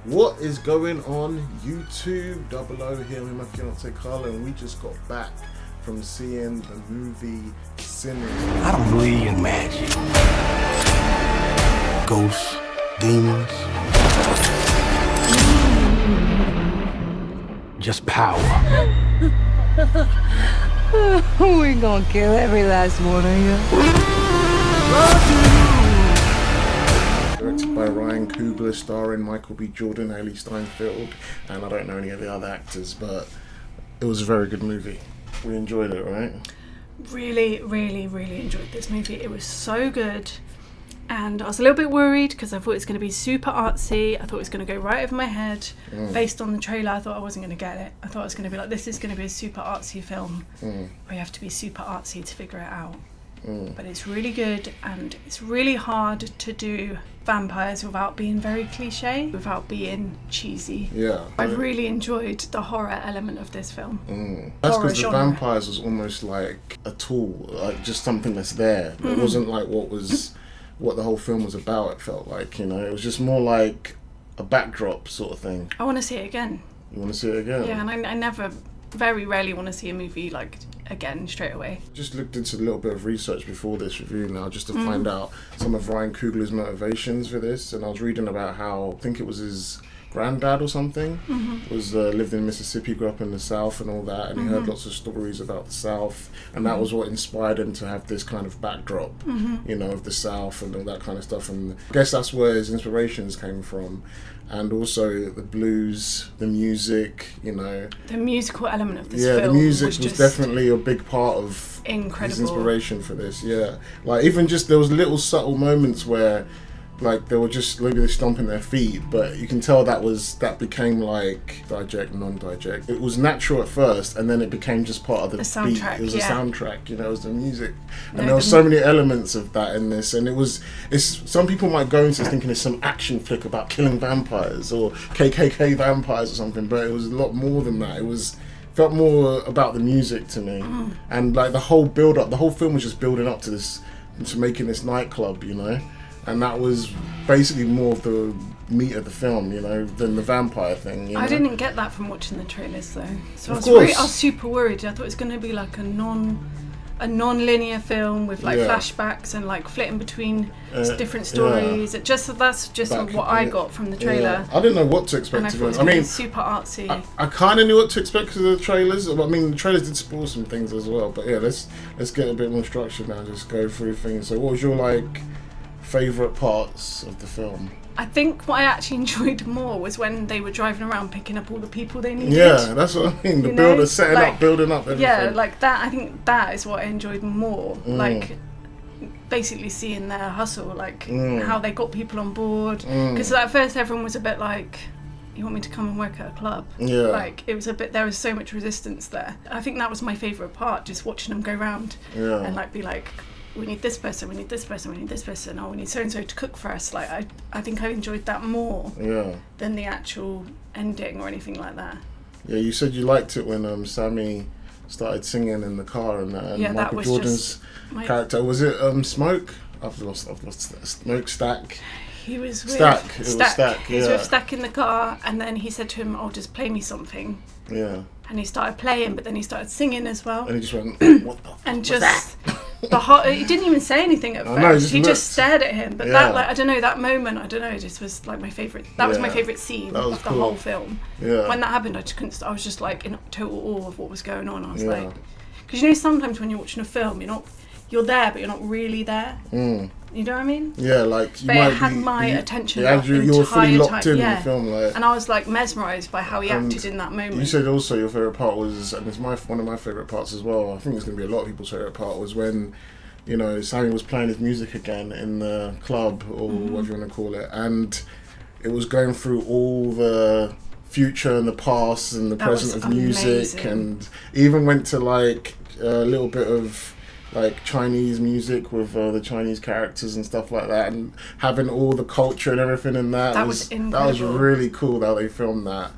What is going on YouTube? Double O here with my fiance Carla, and we just got back from seeing the movie Sinners. I don't believe in magic, ghosts, demons, just power. We gonna kill every last one of you. Directed by Ryan Coogler, starring Michael B. Jordan, Hailee Steinfeld, and I don't know any of the other actors, but it was a very good movie. We enjoyed it, right? Really enjoyed this movie. It was so good, and I was a little bit worried because I thought it was going to be super artsy. I thought it was going to go right over my head. Based on the trailer, I thought I wasn't going to get it. I thought it was going to be like, this is going to be a super artsy film where you have to be super artsy to figure it out. But it's really good, and it's really hard to do vampires without being very cliche, without being cheesy. Yeah. I really enjoyed the horror element of this film. That's Horror because the genre. vampires was almost like a tool, like just something that's there. It wasn't like what the whole film was about, it felt like, you know. It was just more like a backdrop sort of thing. I want to see it again. You want to see it again? Yeah, and I very rarely want to see a movie like again straight away. Just looked into a little bit of research before this review now, just to find out some of Ryan Coogler's motivations for this, and I was reading about how, I think it was his granddad or something, was lived in Mississippi, grew up in the South and all that, and he heard lots of stories about the South, and that was what inspired him to have this kind of backdrop, you know, of the South and all that kind of stuff, and I guess that's where his inspirations came from. And also the blues, the music, you know. The musical element of this film. Yeah, the music was just definitely a big part of incredible. his inspiration for this, yeah. Like, even just, there was little subtle moments where, like, they were just, maybe they're stomping their feet, but you can tell that became like non-diject. It was natural at first, and then it became just part of the soundtrack, beat. It was a soundtrack, you know, it was the music. And No, there were so many elements of that in this, and it's some people might go into this thinking it's some action flick about killing vampires, or KKK vampires or something, but it was a lot more than that. Felt more about the music to me. And like the whole build-up, the whole film was just building up to this, to making this nightclub, you know. And that was basically more of the meat of the film, you know, than the vampire thing. You know? I didn't get that from watching the trailers though. So I was super worried. I thought it was going to be like a non-linear film with like flashbacks and like flitting between different stories. That's just what I got from the trailer. I didn't know what to expect. And I to thought it was I mean, super artsy. I kind of knew what to expect because of the trailers. I mean, the trailers did spoil some things as well. But yeah, let's get a bit more structure now. Just go through things. So, what was your favourite parts of the film? I think what I actually enjoyed more was when they were driving around picking up all the people they needed. Yeah, that's what I mean. The builder setting up, building up everything. Yeah, like that. I think that is what I enjoyed more. Like basically seeing their hustle, like how they got people on board. Because at first everyone was a bit like, you want me to come and work at a club? Yeah. Like, it was a bit, there was so much resistance there. I think that was my favourite part, just watching them go around and be like, we need this person, we need this person, we need this person, oh, we need so-and-so to cook for us. Like, I think I enjoyed that more than the actual ending or anything like that. Yeah, you said you liked it when Sammy started singing in the car and Michael Jordan's character. Was it Smoke? I've lost Smokestack. He was with Stack. It was Stack. He was with Stack in the car, and then he said to him, "Oh, just play me something." Yeah. And he started playing, but then he started singing as well. And he just went, "What the fuck and was just that?" He didn't even say anything at first. No, he just stared at him. But that, I don't know, that moment, just was like my favourite. That was my favourite scene of the whole film. Yeah. When that happened, I just couldn't. I was just like in total awe of what was going on. I was like, because you know, sometimes when you're watching a film, you're there, but you're not really there. You know what I mean? Yeah, like you but might it had my attention. You were fully locked in the film, like. And I was like mesmerised by how he acted in that moment. You said also your favourite part was, and it's one of my favourite parts as well. I think it's going to be a lot of people's favourite part, was when, you know, Sammy was playing his music again in the club, or whatever you want to call it, and it was going through all the future and the past and the present of music, and even went to like a little bit of like Chinese music with the Chinese characters and stuff like that, and having all the culture and everything in that was really cool how they filmed that.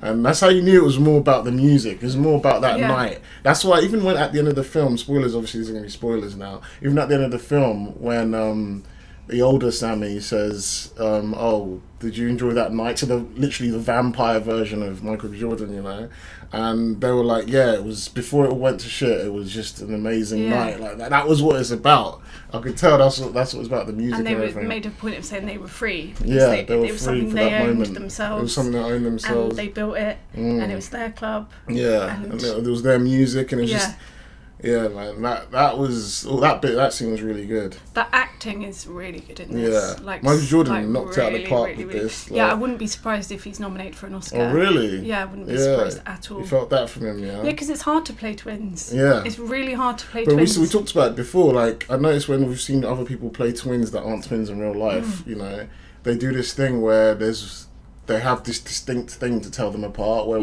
And that's how you knew it was more about the music. It was more about that night. That's why even when at the end of the film, spoilers, obviously these are going to be spoilers now, even at the end of the film when the older Sammy says, "Oh, did you enjoy that night?" To literally the vampire version of Michael Jordan, you know, and they were like, "Yeah, it was before it all went to shit. It was just an amazing night. Like that was what it's about." I could tell that's what it was about, the music and everything. Made a point of saying they were free. Yeah, they were it was free something for they that owned moment. themselves. It was something they owned themselves. And they built it, and it was their club. Yeah, and there was their music, and it was just. Yeah, man, that scene was really good. The acting is really good in this. Yeah, like Michael Jordan knocked really, out the park really, with really. this. Yeah, I wouldn't be surprised if he's nominated for an Oscar. Oh, really? Yeah, I wouldn't be surprised at all. You felt that from him, yeah? Yeah, because it's hard to play twins. Yeah. It's really hard to play but twins. We talked about it before, like, I noticed when we've seen other people play twins that aren't twins in real life, you know, they do this thing where they have this distinct thing to tell them apart, where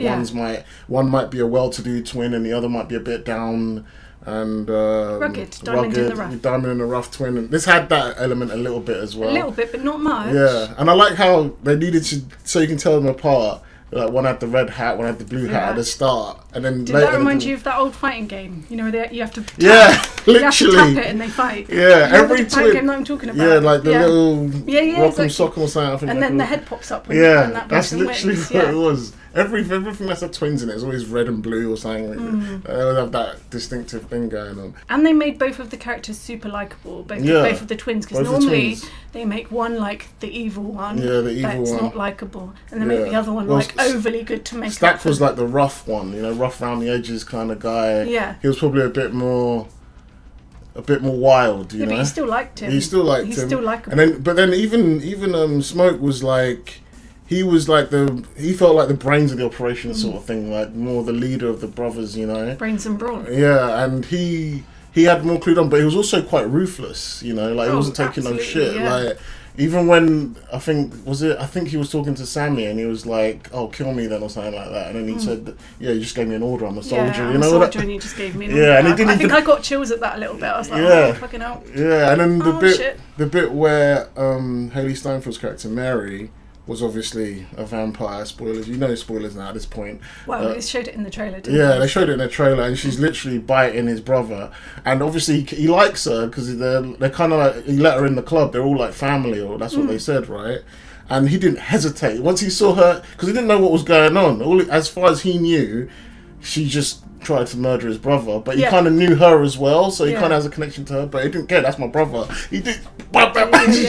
one might be a well-to-do twin and the other might be a bit down and rugged, diamond in the rough twin. And this had that element a little bit as well. A little bit, but not much. Yeah, and I like how they needed to, so you can tell them apart. Like one had the red hat, one had the blue hat at the start, and then did that remind you of that old fighting game? You know, you have to tap, literally you have to tap it and they fight. Yeah, every fight game that I'm talking about. Yeah, like the little exactly. sock or something. I think. And then the head pops up. When that that's literally wins. what it was. Everything that's got twins in it is always red and blue or something. They always have that distinctive thing going on. And they made both of the characters super likable, both of the twins, because normally they make one like the evil one, that's not likable, and they make the other one like overly good to make. Stack was like the rough one, you know, rough around the edges kind of guy. Yeah, he was probably a bit more wild, you know. But you still liked him. He's still likable. And then even Smoke was like. He was like he felt like the brains of the operation sort of thing, like more the leader of the brothers, you know. Brains and brawn. Yeah, and he had more clued on, but he was also quite ruthless, you know, like he wasn't taking no shit. Yeah. Like even when I think he was talking to Sammy and he was like, "Oh, kill me then" or something like that, and then he said, "Yeah, you just gave me an order. I'm a soldier." I'm you know, a soldier, and you just gave me an order. Yeah, and he didn't. I think I got chills at that a little bit. I was like, "Oh, fucking hell." Yeah, and then the bit where Hailee Steinfeld's character Mary was obviously a vampire. Spoilers, you know spoilers now at this point. Well, they showed it in the trailer, didn't they? They showed it in the trailer, and she's literally biting his brother. And obviously he likes her because they're kind of like, he let her in the club. They're all like family, or that's what they said, right? And he didn't hesitate once he saw her, because he didn't know what was going on. As far as he knew, she just tried to murder his brother, but he kind of knew her as well, so he kind of has a connection to her, but he didn't care. That's my brother. He did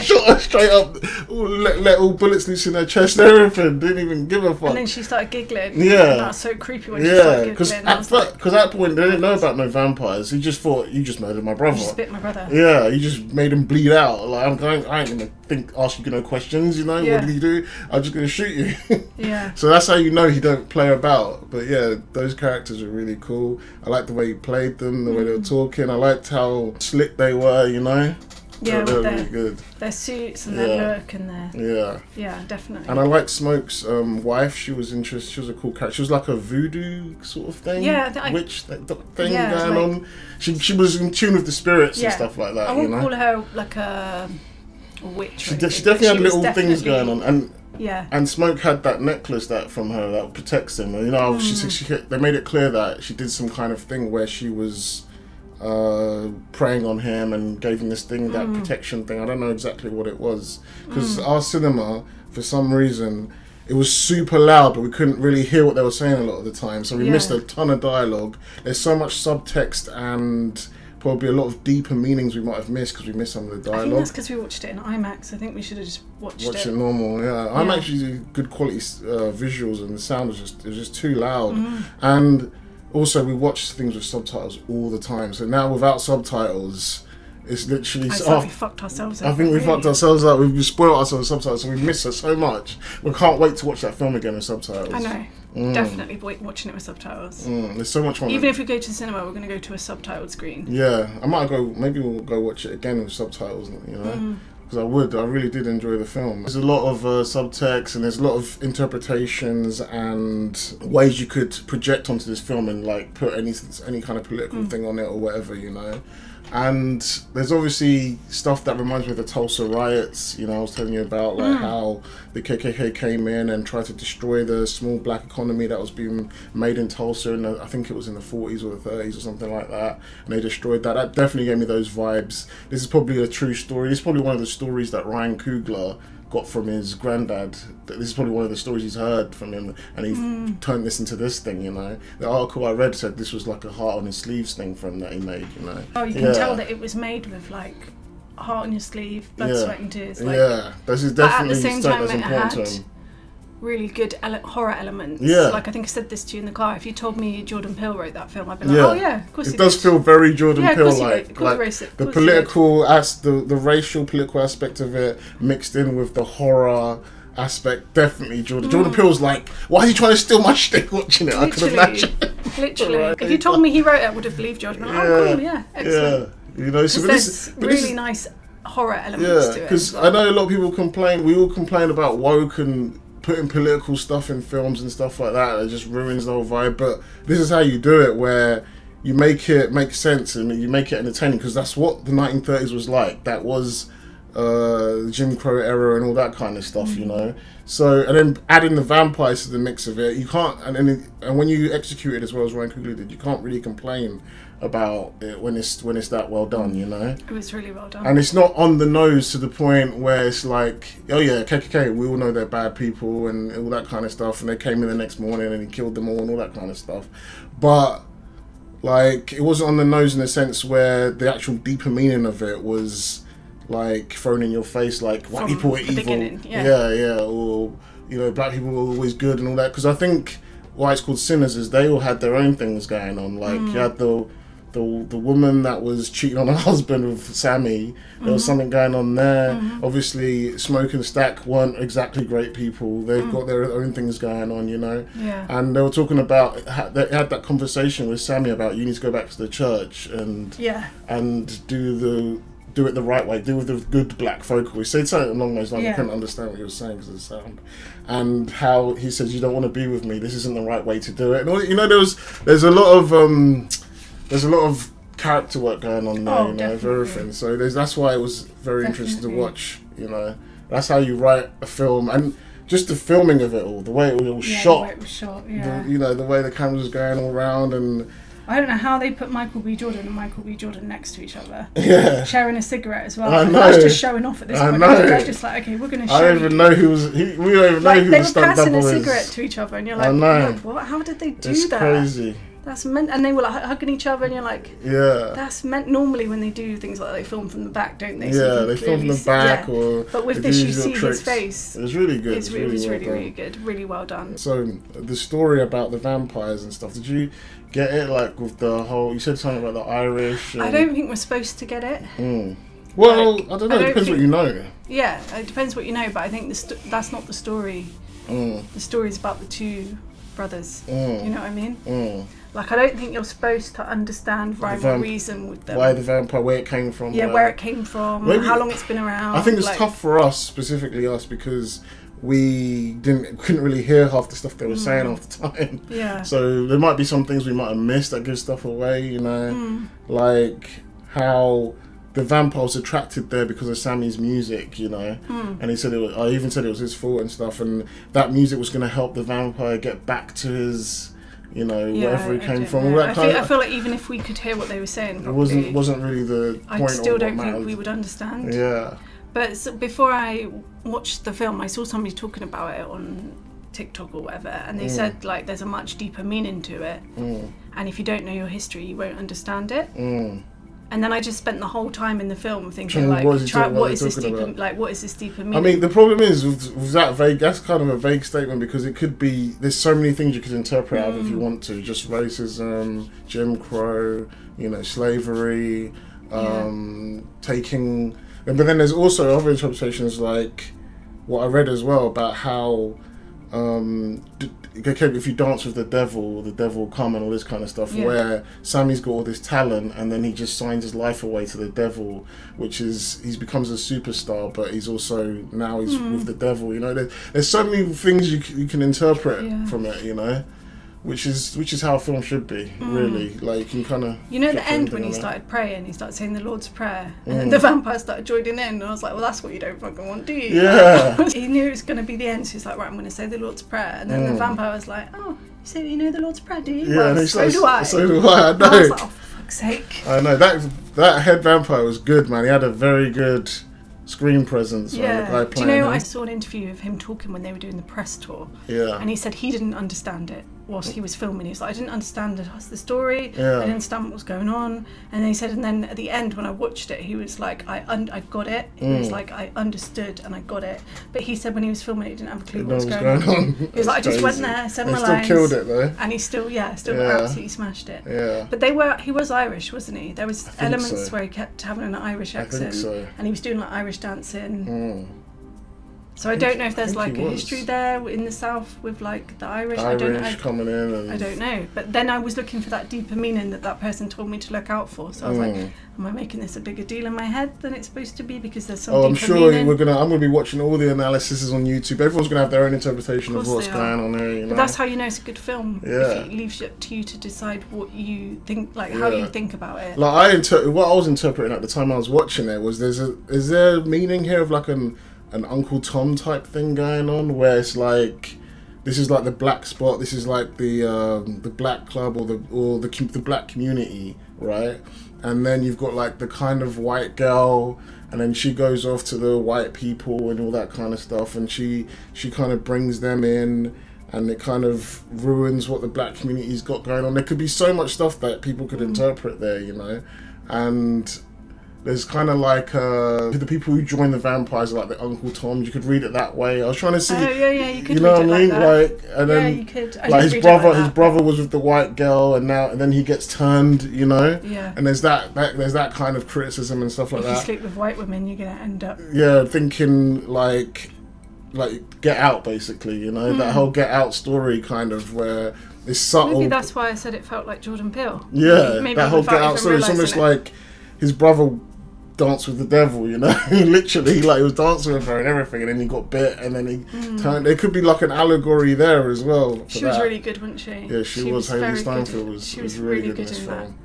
shot her straight up, let all bullets loose in her chest and everything. Didn't even give a fuck. And then she started giggling. Yeah, and that was so creepy when she started giggling. Because at that point they didn't know about no vampires. He just thought, you just murdered my brother. You just bit my brother. Yeah, you just made him bleed out. Like I ain't gonna ask you no questions. You know what did he do? I'm just gonna shoot you. Yeah. So that's how you know he don't play about. But yeah, those characters are really cool. I liked the way he played them, the way they were talking. I liked how slick they were, you know. Yeah, they were with really good. Their suits and their look and their definitely. And I liked Smoke's wife. She was interesting. She was a cool character. She was like a voodoo sort of thing. Yeah, witch thing going on. She was in tune with the spirits and stuff like that. I wouldn't call her like a witch. She definitely had little things going on, and Smoke had that necklace from her that protects him. And, you know, they made it clear that she did some kind of thing where she was preying on him and gave him this thing, that protection thing. I don't know exactly what it was, because our cinema, for some reason, it was super loud, but we couldn't really hear what they were saying a lot of the time, so we missed a ton of dialogue. There's so much subtext and probably a lot of deeper meanings we might have missed because we missed some of the dialogue. I think that's because we watched it in IMAX. I think we should have just watched it normal. IMAX usually good quality visuals, and the sound was just too loud. And also we watch things with subtitles all the time, so now without subtitles it's literally we fucked ourselves up. I think we fucked ourselves up. We've spoiled ourselves with subtitles, so we've missed it so much. We can't wait to watch that film again with subtitles. I know. Definitely watching it with subtitles. There's so much fun. Even if we go to the cinema, we're going to go to a subtitled screen. Yeah, maybe we'll go watch it again with subtitles, you know. Because I really did enjoy the film. There's a lot of subtext, and there's a lot of interpretations and ways you could project onto this film and like put any kind of political thing on it or whatever, you know. And there's obviously stuff that reminds me of the Tulsa riots. You know, I was telling you about like how the KKK came in and tried to destroy the small black economy that was being made in Tulsa, and I think it was in the 40s or the 30s or something like that. And they destroyed that. That definitely gave me those vibes. This is probably a true story. This is probably one of the stories that Ryan Coogler got from his granddad. This is probably one of the stories he's heard from him, and he turned this into this thing, you know. The article I read said this was like a heart on his sleeves thing from that he made, you know. Oh, you can tell that it was made with like heart on your sleeve, blood, sweat and tears. Like, this is definitely at the same time that's it important to had him. really good horror elements. Like I think I said this to you in the car. If you told me Jordan Peele wrote that film, I'd be like, oh yeah, of course it does feel very Jordan Peele like the political the racial political aspect of it mixed in with the horror aspect. Definitely Jordan Peele's like, why are you trying to steal my shtick watching it? I could imagine. Literally. Right. If you told me he wrote it, I would have believed you. I'd be like, oh cool, yeah, excellent. You know, so there's really nice horror elements to it. Because I know a lot of people complain. We all complain about woke and putting political stuff in films and stuff like that. It just ruins the whole vibe. But this is how you do it, where you make it make sense and you make it entertaining, because that's what the 1930s was like. That was the Jim Crow era and all that kind of stuff, you know. So, and then adding the vampires to the mix of it, you can't. And when you execute it as well as Ryan Coogler did, you can't really complain about it when it's that well done, you know. It was really well done, and it's not on the nose to the point where it's like, oh yeah, KKK, we all know they're bad people and all that kind of stuff, and they came in the next morning and he killed them all and all that kind of stuff. But like, it wasn't on the nose in the sense where the actual deeper meaning of it was like thrown in your face, like white people were evil, or you know, black people were always good and all that. Because I think why it's called Sinners is they all had their own things going on. Like you had the woman that was cheating on her husband with Sammy. There was something going on there. Obviously, Smoke and Stack weren't exactly great people. They've got their own things going on, you know. And they were talking about, they had that conversation with Sammy about, you need to go back to the church and do it the right way, do with the good black folk. We said something along those lines. I couldn't understand what he was saying because of the sound. And how he says, you don't want to be with me, this isn't the right way to do it. And you know, there's a lot of character work going on there, you know, of everything. So that's why it was very interesting to watch, you know. That's how you write a film, and just the filming of it all, the way it was shot. The way it was shot, you know, the way the camera was going all around. And I don't know how they put Michael B. Jordan and Michael B. Jordan next to each other. Sharing a cigarette as well. I know. I was just showing off at this point. They're just like, okay, we're going to show. I don't even know who was. We don't even know who the stunt double is. They were passing a cigarette to each other, and you're like, what? How did they do that? It's crazy. That's meant, and they were like hugging each other, and you're like, that's meant. Normally, when they do things like that, they film from the back, don't they? So they film from the back, but with this, you see his face. It was really good. It was really good, really well done. So the story about the vampires and stuff, did you get it? Like with the whole, you said something about the Irish. I don't think we're supposed to get it. Well, I don't know. It depends what you know. Yeah, it depends what you know, but I think that's not the story. The story's about the two brothers. You know what I mean? Like, I don't think you're supposed to understand rhyme or reason with them. Why the vampire, where it came from. Yeah, where it came from, how long it's been around. I think it's tough for us, specifically us, because we couldn't really hear half the stuff they were saying half the time. Yeah. So there might be some things we might have missed that give stuff away, you know. Like how the vampire was attracted there because of Sammy's music, you know. And he said I even said it was his fault and stuff, and that music was going to help the vampire get back to his, you know, wherever he came from. All that I feel like even if we could hear what they were saying properly, it wasn't really the point. I still don't think we would understand. Yeah. But before I watched the film, I saw somebody talking about it on TikTok or whatever, and they said like there's a much deeper meaning to it, and if you don't know your history, you won't understand it. And then I just spent the whole time in the film thinking, like, what is this deeper meaning? I mean, the problem is with that vague. That's kind of a vague statement, because it could be. There's so many things you could interpret out of if you want to. Just racism, Jim Crow, you know, slavery, taking. But then there's also other interpretations, like what I read as well about how. If you dance with the devil will come and all this kind of stuff, where Sammy's got all this talent and then he just signs his life away to the devil, which is he becomes a superstar, but he's also he's with the devil, you know. There's so many things you can interpret from it, you know. which is how a film should be, really. Like, you can kind of... You know the end when he started praying, he started saying the Lord's Prayer, and then the vampire started joining in, and I was like, well, that's what you don't fucking want, do you? Yeah. Like, he knew it was going to be the end, so he's like, right, I'm going to say the Lord's Prayer, and then the vampire was like, oh, you know the Lord's Prayer, do you? Yeah, well, and so do I. So do I know. And I was like, oh, for fuck's sake. I know, that head vampire was good, man. He had a very good screen presence. Yeah. Man, the guy Do you know, him. I saw an interview of him talking when they were doing the press tour. Yeah. And he said he didn't understand it whilst he was filming. He was like, I didn't understand the story. Yeah. I didn't understand what was going on. And then he said, and then at the end when I watched it, he was like, I got it. He was like, I understood and I got it. But he said when he was filming it, he didn't have a clue what was going on. He was like, I just went there, said my lines. He still killed it though. And he still absolutely smashed it. Yeah. But he was Irish, wasn't he? There was elements so. where he kept having an Irish accent. I think so. And he was doing like Irish dancing. So I don't know if there's like a history there in the South with like the Irish. Coming in. And... I don't know. But then I was looking for that deeper meaning that person told me to look out for. So I was like, am I making this a bigger deal in my head than it's supposed to be because there's some I'm deeper sure meaning? I'm gonna be watching all the analyses on YouTube. Everyone's gonna have their own interpretation of what's going on there. You know? But that's how you know it's a good film. Yeah. If it leaves it up to you to decide what you think, like how you think about it. Like what I was interpreting at the time I was watching it was is there a meaning here of like an Uncle Tom type thing going on where it's like this is like the black spot, this is like the black club or the black community, right? And then you've got like the kind of white girl, and then she goes off to the white people and all that kind of stuff, and she kind of brings them in, and it kind of ruins what the black community's got going on. There could be so much stuff that people could interpret there, you know, and there's kind of like the people who join the vampires are like the Uncle Toms. You could read it that way. I was trying to see. Oh yeah, you could. You know what I mean? Like, and then you could. Like his brother was with the white girl, and then he gets turned. You know. Yeah. And there's that kind of criticism and stuff like that. If you sleep with white women, you're gonna end up. Yeah, thinking like Get Out, basically. You know, that whole Get Out story kind of where it's subtle. Maybe that's why I said it felt like Jordan Peele. Yeah, maybe that whole Get Out story. It's almost like his brother dance with the devil, you know. Literally, like he was dancing with her and everything, and then he got bit, and then he turned. There could be like an allegory there as well. She was really good, wasn't she? Yeah, she was. Hailee Steinfeld was really good in this film.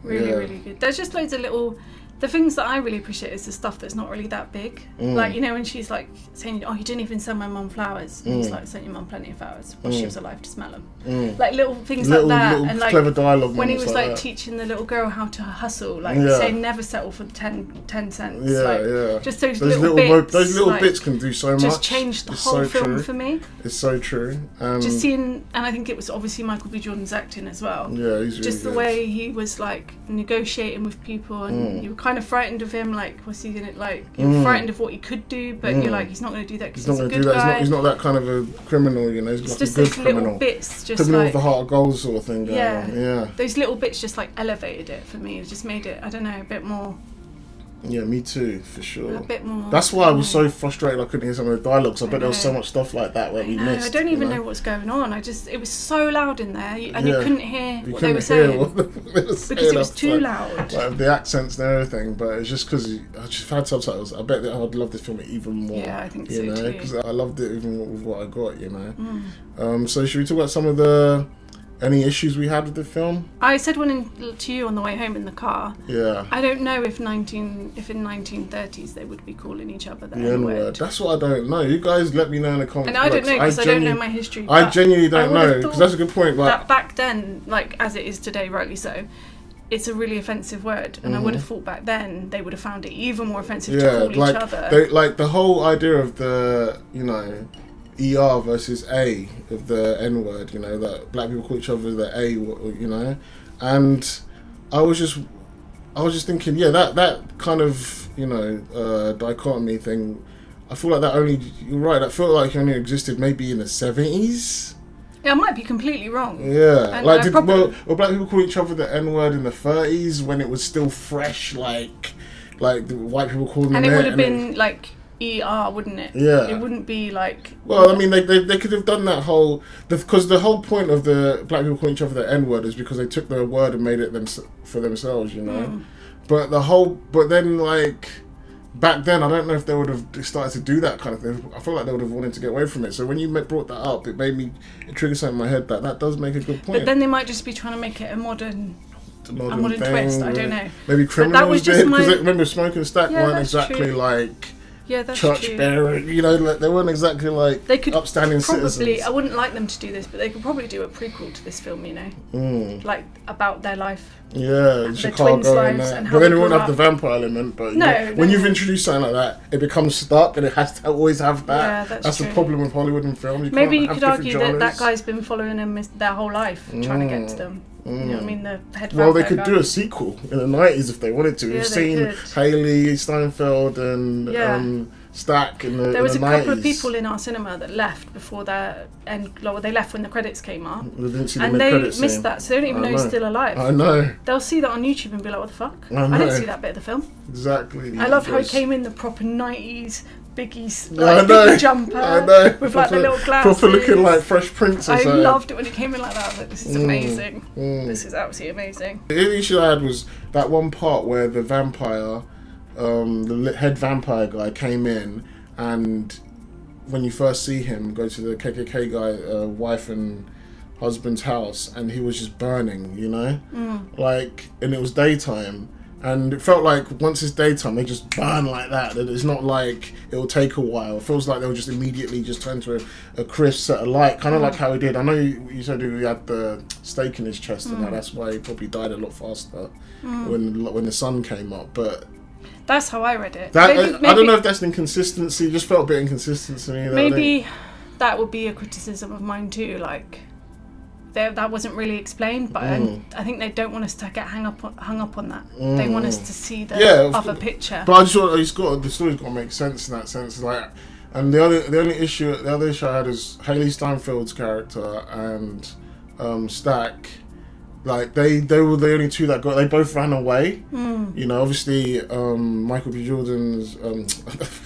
Really good. There's just loads of little. The things that I really appreciate is the stuff that's not really that big. Like, you know, when she's like saying, oh, you didn't even send my mum flowers. And he's like, sent your mum plenty of flowers. Well, she was alive to smell them. Like little things like that. Little and like clever dialogue. when he was like that. teaching the little girl how to hustle, like saying never settle for 10 cents. Yeah. Just those little bits. Those little bits can do so much. Just changed the whole film for me. It's so true. Just seeing, and I think it was obviously Michael B. Jordan's acting as well. Yeah, he's really just the good. way he was like negotiating with people, and you were kind of frightened of him. Like, what's he gonna like? You're frightened of what he could do, but you're like, he's not going to do that because he's a good guy. He's not that kind of a criminal, you know. He's like just a good those criminal. little bits, just criminal like with the heart of gold sort of thing. Going on. Yeah. Those little bits just like elevated it for me. It just made it, I don't know, a bit more. Yeah, me too, for sure. A bit more. That's why I was so frustrated I couldn't hear some of the dialogues. I bet there was so much stuff like that where we missed. I don't even know what's going on. It was so loud in there, and you couldn't hear what they were saying because it was too loud. Like the accents and everything, but it's just because I just had subtitles. I bet that I'd love this film even more. Yeah, I think so too. Because I loved it even with what I got. You know. So should we talk about some of the any issues we had with the film? I said one to you on the way home in the car. Yeah. I don't know if in 1930s they would be calling each other the N-word. That's what I don't know. You guys let me know in the comments. And I don't know because I don't know my history. I genuinely don't know because that's a good point. Like, that back then, like as it is today, rightly so, it's a really offensive word, and I would have thought back then they would have found it even more offensive to call each other. Like the whole idea of the, you know, ER versus A of the N-word, you know, that black people call each other the A, you know, and I was just thinking, that kind of, you know, dichotomy thing, I feel like you're right, that felt like it only existed maybe in the 70s. Yeah, I might be completely wrong. Yeah, like were black people call each other the N-word in the 30s when it was still fresh, like the white people calling them, and it would have been like ER, wouldn't it? Yeah. It wouldn't be like... Well, I mean, they could have done that whole... Because the whole point of the black people calling each other the N-word is because they took the word and made it for themselves, you know? But then, like, back then, I don't know if they would have started to do that kind of thing. I feel like they would have wanted to get away from it. So when you brought that up, it triggered something in my head that does make a good point. But then they might just be trying to make it a modern thing, twist. I don't know. Maybe criminals that was just did, because remember Smoke and Stack weren't exactly true. like That's church bearing. You know, like, they weren't exactly like they could upstanding probably, citizens. I wouldn't like them to do this, but they could probably do a prequel to this film. You know, like about their life. Yeah, Chicago and that. But then it won't have the vampire element. But when you've introduced something like that, it becomes stuck and it has to always have that. Yeah, that's the problem with Hollywood and films. Maybe you could argue that guy's been following them their whole life, trying to get to them. You know what I mean? The head Well, they could guy. do a sequel in the 90s if they wanted to. Yeah, We've seen Hailee, Steinfeld and Stack in the 90s. There was a couple of people in our cinema that left before their end. Well, they left when the credits came up, and they missed that, so they don't even know he's still alive. I know. They'll see that on YouTube and be like, "What the fuck? I didn't see that bit of the film." Exactly. I love how he came in the proper 90s Biggie's biggie jumper with like the little glasses. Proper looking like Fresh Prince. I loved it when he came in like that. I was like, "This is amazing. This is absolutely amazing." The only issue I had was that one part where the vampire, the head vampire guy came in, and when you first see him go to the KKK guy, wife and husband's house, and he was just burning, you know, like, and it was daytime, and it felt like once it's daytime they just burn like that. That it's not like it will take a while. It feels like they'll just immediately just turn to a crisp set of light, kind of like how he did. I know you said he had the stake in his chest and that's why he probably died a lot faster when the sun came up, but that's how I read it. Maybe, I don't know if that's an inconsistency. It just felt a bit inconsistent to me. Maybe that would be a criticism of mine too. Like that wasn't really explained, but I think they don't want us to get hung up on that. They want us to see the other picture. But I just thought the story's got to make sense in that sense. Like, and the other issue I had is Hailee Steinfeld's character and Stack. Like they were the only two that they both ran away. You know, obviously Michael B. Jordan's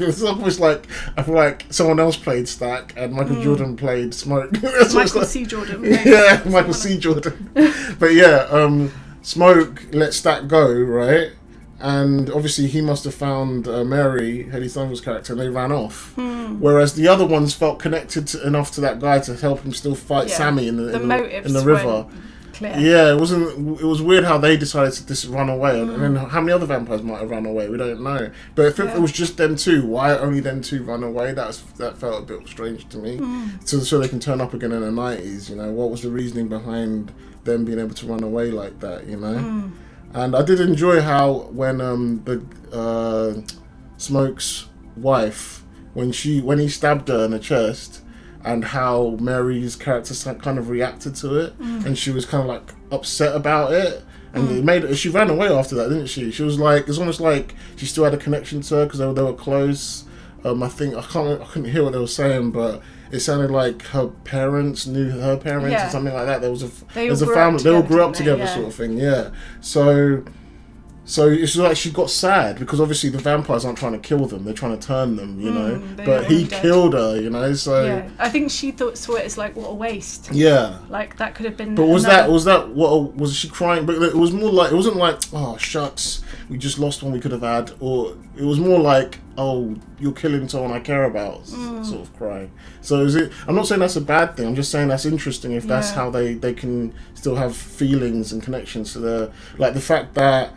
it's almost like I feel like someone else played Stack and Michael Jordan played Smoke. Michael C. Jordan. Yeah, Michael C. Jordan. But yeah, Smoke let Stack go, right? And obviously he must have found Mary, Hailee Steinfeld's character, and they ran off. Whereas the other ones felt connected enough to that guy to help him still fight Sammy in the river. Yeah, it was weird how they decided to just run away, and then how many other vampires might have run away, we don't know. But if it was just them two, why only them two run away? That felt a bit strange to me. So they can turn up again in the 90s, you know, what was the reasoning behind them being able to run away like that, you know? And I did enjoy how when the Smoke's wife, when he stabbed her in the chest, and how Mary's character kind of reacted to it, and she was kind of like upset about it, and she ran away after that, didn't she? She was like, it's almost like she still had a connection to her because they were close. I think I couldn't hear what they were saying, but it sounded like her parents knew her parents or something like that. There was a family, they all grew up together, sort of thing. Yeah, So it's like she got sad because obviously the vampires aren't trying to kill them; they're trying to turn them, you know. But he killed her, you know. So I think she saw it as like, what a waste. Yeah, like that could have been. But was she crying? But it was more like, it wasn't like, oh shucks, we just lost one we could have had, or it was more like, oh, you're killing someone I care about, sort of crying. So I'm not saying that's a bad thing. I'm just saying that's interesting if that's how they can still have feelings and connections to the fact that.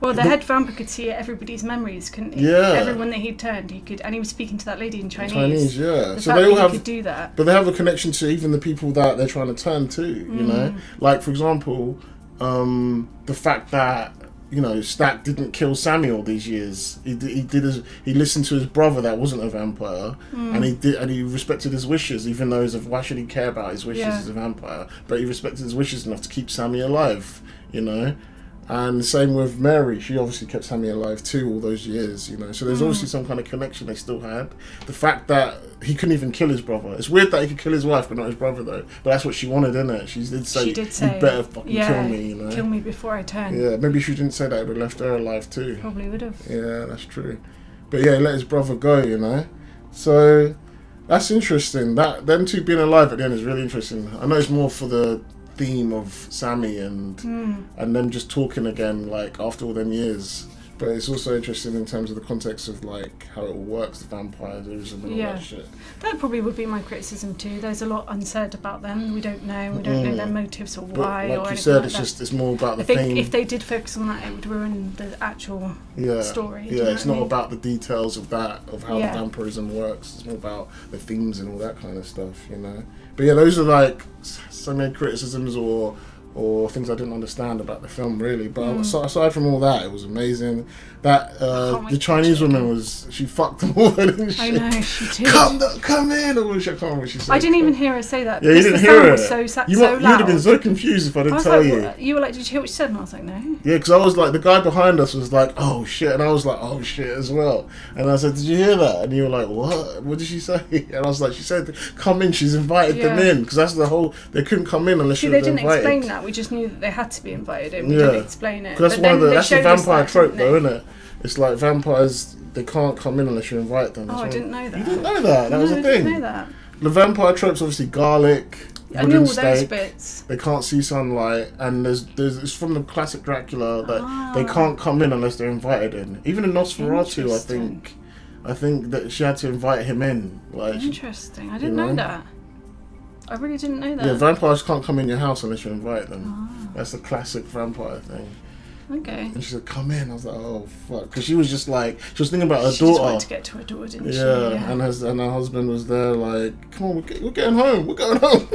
Well, the head vampire could see everybody's memories, couldn't he? Yeah. Everyone that he turned, and he was speaking to that lady in Chinese. Yeah. So they all could do that. But they have a connection to even the people that they're trying to turn to, you know? Like, for example, the fact that, you know, Stack didn't kill Sammy all these years. He listened to his brother that wasn't a vampire, and he respected his wishes, even though why should he care about his wishes as a vampire? But he respected his wishes enough to keep Sammy alive, you know? And same with Mary, she obviously kept Sammy alive too all those years, you know. So there's obviously some kind of connection they still had. The fact that he couldn't even kill his brother. It's weird that he could kill his wife but not his brother though. But that's what she wanted, isn't it? She did say, you better fucking kill me, you know. Kill me before I turn. Yeah, maybe she didn't say that, it would have left her alive too. Probably would have. Yeah, that's true. But yeah, he let his brother go, you know. So that's interesting. That them two being alive at the end is really interesting. I know it's more for the theme of Sammy and them just talking again, like after all them years. But it's also interesting in terms of the context of like how it all works, the vampirism and all that shit. That probably would be my criticism too. There's a lot unsaid about them. We don't know. We don't know their motives or why. But like or you said, like it's more about the I think theme. if they did focus on that, it would ruin the actual story. Yeah, it's not about the details of that, of how the vampirism works. It's more about the themes and all that kind of stuff, you know. But yeah, those are like so many criticisms or things I didn't understand about the film, really. But aside from all that, it was amazing. That the Chinese woman she fucked them all, didn't she? I know, she did. Come in, or I can't remember what she said. I didn't even hear her say that. Yeah, you didn't hear it. So you loud. You'd have been so confused if I didn't tell you. You were like, did you hear what she said? And I was like, no. Yeah, because I was like, the guy behind us was like, oh shit, and I was like, oh shit as well. And I said, did you hear that? And you were like, what? What did she say? And I was like, she said, come in. She's invited them in, because that's the whole. They couldn't come in unless you were invited. They didn't explain that. We just knew that they had to be invited in. We didn't explain it. That's that's the vampire trope, though, isn't it? It's like vampires, they can't come in unless you invite them. I didn't know that. You didn't know that? That was the thing. I didn't know that. The vampire trope's obviously garlic, I knew all steak. those bits. They can't see sunlight, and there's it's from the classic Dracula that they can't come in unless they're invited in. Even in Nosferatu, I think that she had to invite him in. Like, interesting. I didn't know that. I really didn't know that. Yeah, vampires can't come in your house unless you invite them. That's the classic vampire thing. Okay. And she said, come in. I was like, oh, fuck. Because she was just like, she was thinking about her daughter. She just wanted to get to her daughter, didn't she? Yeah. And her husband was there like, come on, we're getting home. We're going home.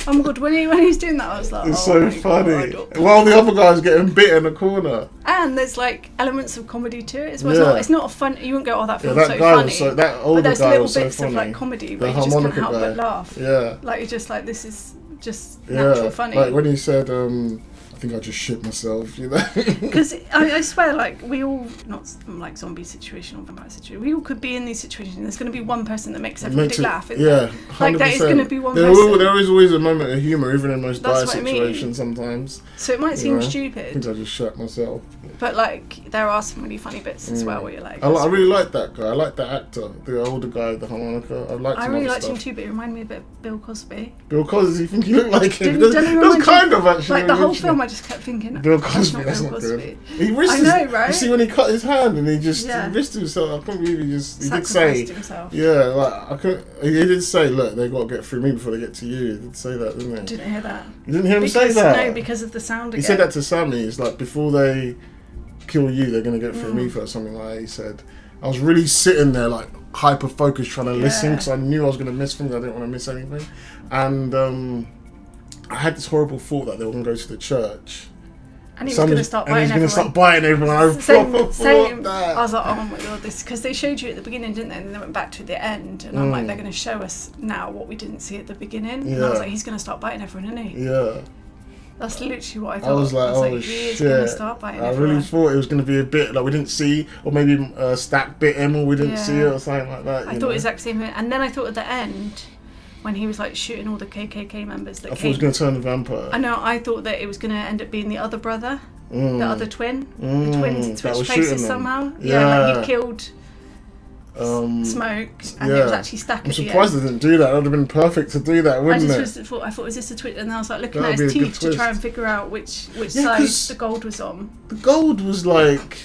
Oh my God, when he was doing that, I was like, it's so funny. While the other guy's getting bit in the corner. And there's like elements of comedy to it as well. It's not a fun, you wouldn't go, oh, that film's that so guy funny. Was so, that older but there's guy little was so bits funny. of like comedy, the but you just can't help guy. but laugh. Yeah. Like, you're just like, this is just natural funny. Like when he said, I think I just shit myself, you know. Because I swear, like, we all, not like zombie situation or vampire situation, we all could be in these situations. There's going to be one person that makes everybody laugh. Isn't there? 100%. Like, that is going to be one person. There is always a moment of humour, even in most dire situations sometimes. So it might seem stupid. I think I just shit myself. But, like, there are some really funny bits as well where you're like... I really like that guy. I like that actor, the older guy with the harmonica. I really liked him too, but he reminded me a bit of Bill Cosby. Bill Cosby, you think he looked like him? That's kind of actually. Like, the whole film, I just kept thinking... Bill Cosby, that's not good. He risked right? You see when he cut his hand and he just risked himself. I couldn't believe he did say... himself. Yeah, like, he did say, look, they got to get through me before they get to you. He did say that, didn't he? I didn't hear that. You didn't hear him say that? No, because of the sound again. He said that to Sammy. It's like, before they kill you, they're going to get through me first, something like that. He said, I was really sitting there like hyper focused trying to listen because I knew I was going to miss things. I didn't want to miss anything. And I had this horrible thought that they were going to go to the church. And he was going to start biting everyone. And he's going to start biting everyone. I was like, oh my God, this... Because they showed you at the beginning, didn't they? And then they went back to the end. And I'm like, they're going to show us now what we didn't see at the beginning. Yeah. And I was like, he's going to start biting everyone, isn't he? Yeah. That's literally what I thought. I was like, oh shit. I really thought it was going to be a bit like we didn't see, or maybe Stack bit him, or we didn't see it, or something like that. I thought exactly the same. And then I thought at the end, when he was like shooting all the KKK members that I thought he was going to turn the vampire. I know, I thought that it was going to end up being the other brother, the other twin. The twins switched places somehow. Like he killed Smoke, and it was actually Stack. I'm surprised they didn't do that. It would have been perfect to do that, wouldn't it? I thought, was this a twist? And I was like looking at his teeth to try and figure out which side the gold was on. The gold was like...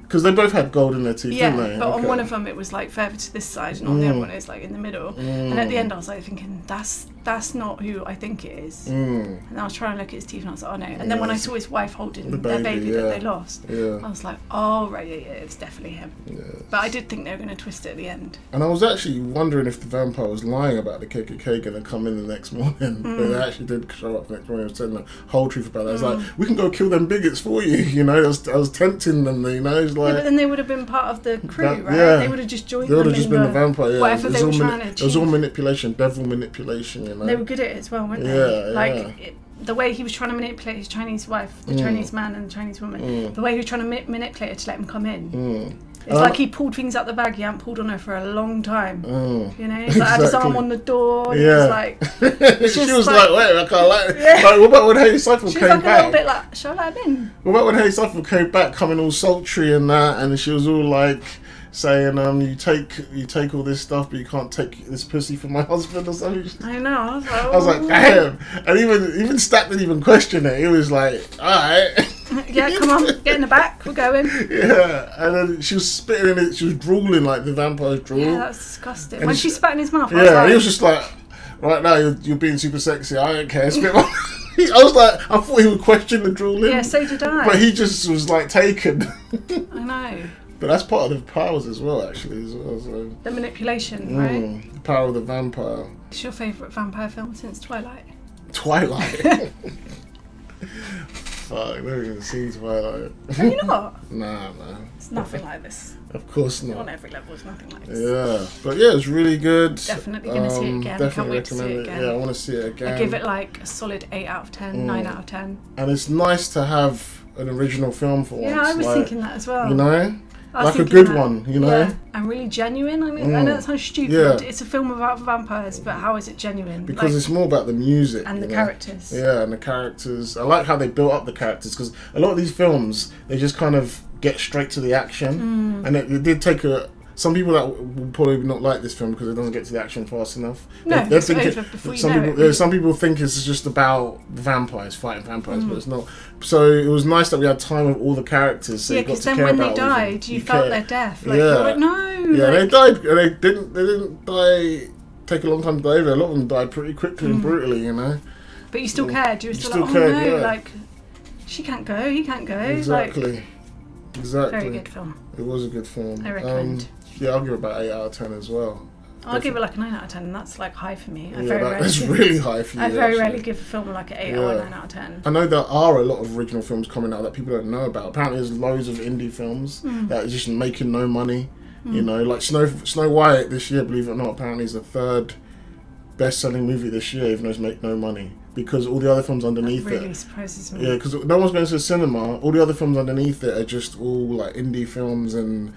Because they both had gold in their teeth, didn't they? But on one of them it was like further to this side, and on the other one it's like in the middle. And at the end I was like thinking, that's not who I think it is. And I was trying to look at his teeth, and I was like, oh no. And then when I saw his wife holding their baby that they lost, I was like, oh right, it's definitely him. But I did think they were going to twist it at the end. And I was actually wondering if the vampire was lying about the KKK going to come in the next morning. But they actually did show up the next morning and said the whole truth about that. It's like, we can go kill them bigots for you, you know. I was tempting them, you know. It's like, but then they would have been part of the crew, right? They would have just joined them. They would have just been the vampire, whatever they were trying to achieve. It was all manipulation, devil manipulation, you know. They were good at it as well, weren't they? The way he was trying to manipulate his Chinese wife, the Chinese man and the Chinese woman, the way he was trying to manipulate her to let him come in. It's like he pulled things out the bag he hadn't pulled on her for a long time. You know, he had his arm on the door, and he was like... she was like, wait, I can't like it. Like, what about when Hailee Steinfeld came back? She was like a little bit like, shall I let him in? What about when Hailee Steinfeld came back, coming all sultry and that, and she was all like... saying, you take all this stuff, but you can't take this pussy from my husband or something. I know. I was like, damn. And even Stack didn't even question it. He was like, all right. Yeah, come on, get in the back. We're going. Yeah, and then she was spitting in it. She was drooling like the vampire's drool. Yeah, that's disgusting. And When she spat in his mouth, he was just like, right now you're being super sexy. I don't care. Spit I was like, I thought he would question the drooling. Yeah, so did I. But he just was like taken. I know. But that's part of the powers as well, actually. As well, so. The manipulation, right? The power of the vampire. What's your favourite vampire film since Twilight? Twilight. Fuck, I've never even seen Twilight. Have you not? Nah. It's nothing like this. Of course not. On every level, it's nothing like this. Yeah, but yeah, it's really good. Definitely going to see it again. Can't wait to see it again. Yeah, I want to see it again. I give it like a solid 8 out of 10, 9 out of 10. And it's nice to have an original film for once. Yeah, I was thinking that as well. You know? Like a good one, you know? Yeah, and really genuine. I mean, I know that sounds stupid. Yeah. It's a film about vampires, but how is it genuine? Because it's more about the music. And the know? characters. Yeah, and the characters. I like how they built up the characters, because a lot of these films, they just kind of get straight to the action. And it did take some people that will probably not like this film because it doesn't get to the action fast enough. No, it's over before you know it. Some people think it's just about vampires, fighting vampires, but it's not. So it was nice that we had time with all the characters. So yeah, because then when they died, you felt their death. Like, you're like, no. Yeah, they died. They didn't die. Take a long time to die over. A lot of them died pretty quickly and brutally, you know. But you still cared. You were still like, cared, oh no, yeah. like she can't go, he can't go. Exactly. Exactly. Very good film. It was a good film. I recommend. Yeah, I'll give it about 8 out of 10 as well. I'll give it like a 9 out of 10, and that's like high for me. That's really high for you. I very rarely give a film like an 8 or a 9 out of 10. I know there are a lot of original films coming out that people don't know about. Apparently there's loads of indie films that are just making no money. You know, like Snow White this year, believe it or not, apparently is the 3rd best-selling movie this year, even though it's make no money. Because all the other films underneath that really surprises me. Yeah, because no one's going to the cinema. All the other films underneath it are just all like indie films and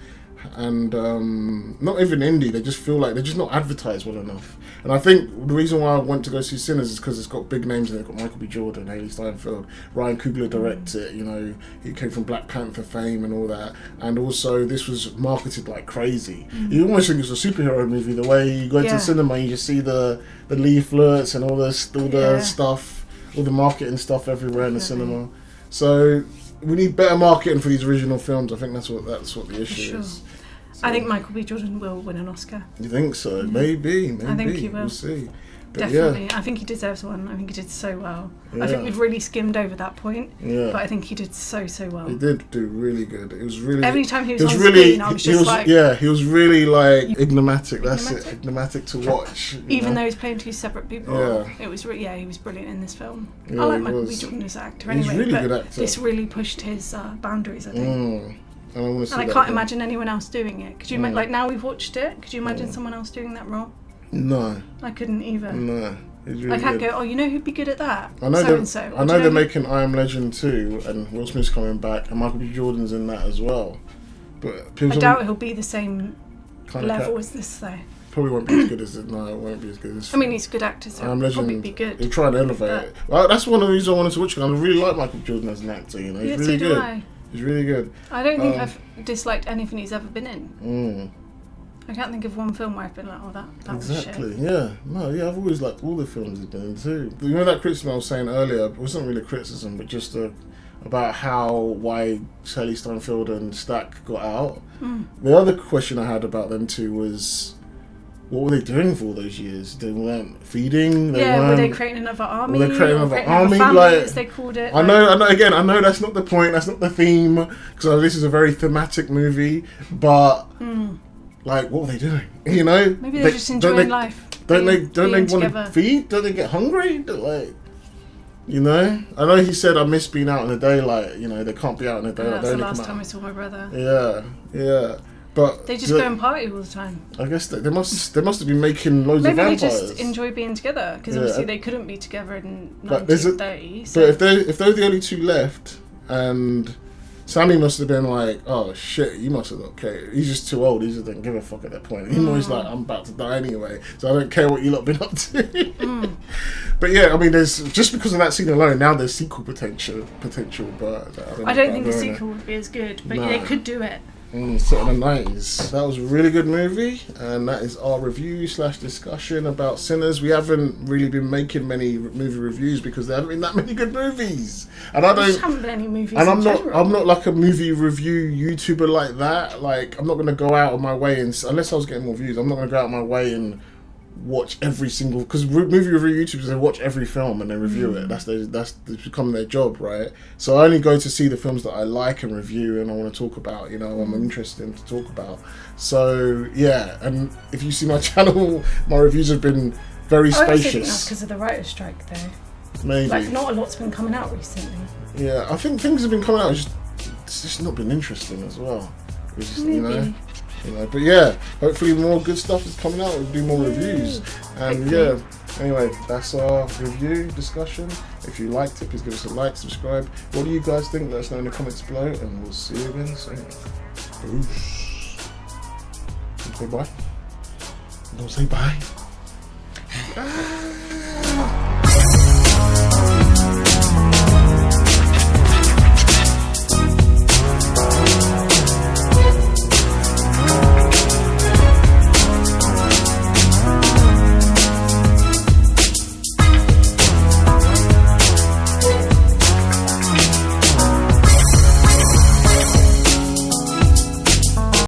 not even indie. They just feel like they're just not advertised well enough. And I think the reason why I went to go see Sinners is because it's got big names in it. It's got Michael B. Jordan, Hailee Steinfeld, Ryan Coogler directs it. You know, he came from Black Panther fame and all that. And also, this was marketed like crazy. You almost think it's a superhero movie. The way you go to the cinema, you just see the leaflets and all the stuff, all the marketing stuff everywhere in the cinema. So we need better marketing for these original films. I think that's what the issue is. So, I think Michael B. Jordan will win an Oscar. You think so? Maybe. I think he will. We'll see. But definitely. Yeah. I think he deserves one. I think he did so well. Yeah. I think we've really skimmed over that point. Yeah. But I think he did so well. He did do really good. It was really... Every time he was on screen, I was just like... Yeah, he was really like enigmatic. That's it. Enigmatic to watch. Even though he's playing two separate people. Yeah. It was he was brilliant in this film. Yeah, I like Michael B. Jordan as an actor anyway. He's a really good actor. This really pushed his boundaries, I think. And I can't imagine anyone else doing it. Could you like now we've watched it? Could you imagine someone else doing that role? No. I couldn't either. No. Really I can't go, oh, you know who'd be good at that? I know they're making I Am Legend 2 and Will Smith's coming back and Michael B. Jordan's in that as well. But I doubt he'll be the same level as this though. Probably won't be as good as it. No, it won't be as good as. I mean, he's a good actor, so it'll probably be good. He'll try and elevate it. Well, that's one of the reasons I wanted to watch it. I really like Michael B. Jordan as an actor. You know, he's really good. He's really good. I don't think I've disliked anything he's ever been in. I can't think of one film where I've been like, oh, that was shit. Exactly, yeah. No, yeah, I've always liked all the films he's been in too. You know that criticism I was saying earlier, it wasn't really a criticism, but just about why Hailee Steinfeld and Stack got out. The other question I had about them two was, what were they doing for all those years? They weren't feeding. Were they creating another army? Were they creating another army? Family, as they called it. I know. Again, I know that's not the point. That's not the theme. Because this is a very thematic movie. But like, what were they doing? You know, maybe they're just enjoying life. Don't they want to feed? Don't they get hungry? Like, you know. I know he said I miss being out in the daylight. You know, they can't be out in the daylight. That's the last time I saw my brother. Yeah. But they just go and party all the time. I guess they must have been making loads of vampires. Maybe they just enjoy being together because obviously they couldn't be together in 1930s. But if they're the only two left, and Sammy must have been like, oh shit, you must have okay. He's just too old. He just didn't give a fuck at that point. He knows like I'm about to die anyway, so I don't care what you lot been up to. But yeah, I mean, there's just because of that scene alone, now there's sequel potential. But I don't think the sequel would be as good, but they could do it. Set in the 90s. That was a really good movie, and that is our review / discussion about Sinners. We haven't really been making many movie reviews because there haven't been that many good movies, and I There just don't. haven't been any movies. And in general. I'm not like a movie review YouTuber like that. Like, I'm not gonna go out of my way and unless I was getting more views, I'm not gonna go out of my way and watch every single, because movie review YouTubers, they watch every film and they review it. That's become their job, right? So I only go to see the films that I like and review and I want to talk about. You know, I'm interested in to talk about. So yeah, and if you see my channel, my reviews have been very I also think spacious. that's because of the writer's strike, though. Maybe. Like, not a lot's been coming out recently. Yeah, I think things have been coming out. It's just not been interesting as well. It's just, Maybe. you know. But yeah, hopefully more good stuff is coming out. We'll do more reviews. And yeah, anyway, that's our review discussion. If you liked it, please give us a like, subscribe. What do you guys think? Let us know in the comments below, and we'll see you again soon. Boosh. Say bye. Don't say bye.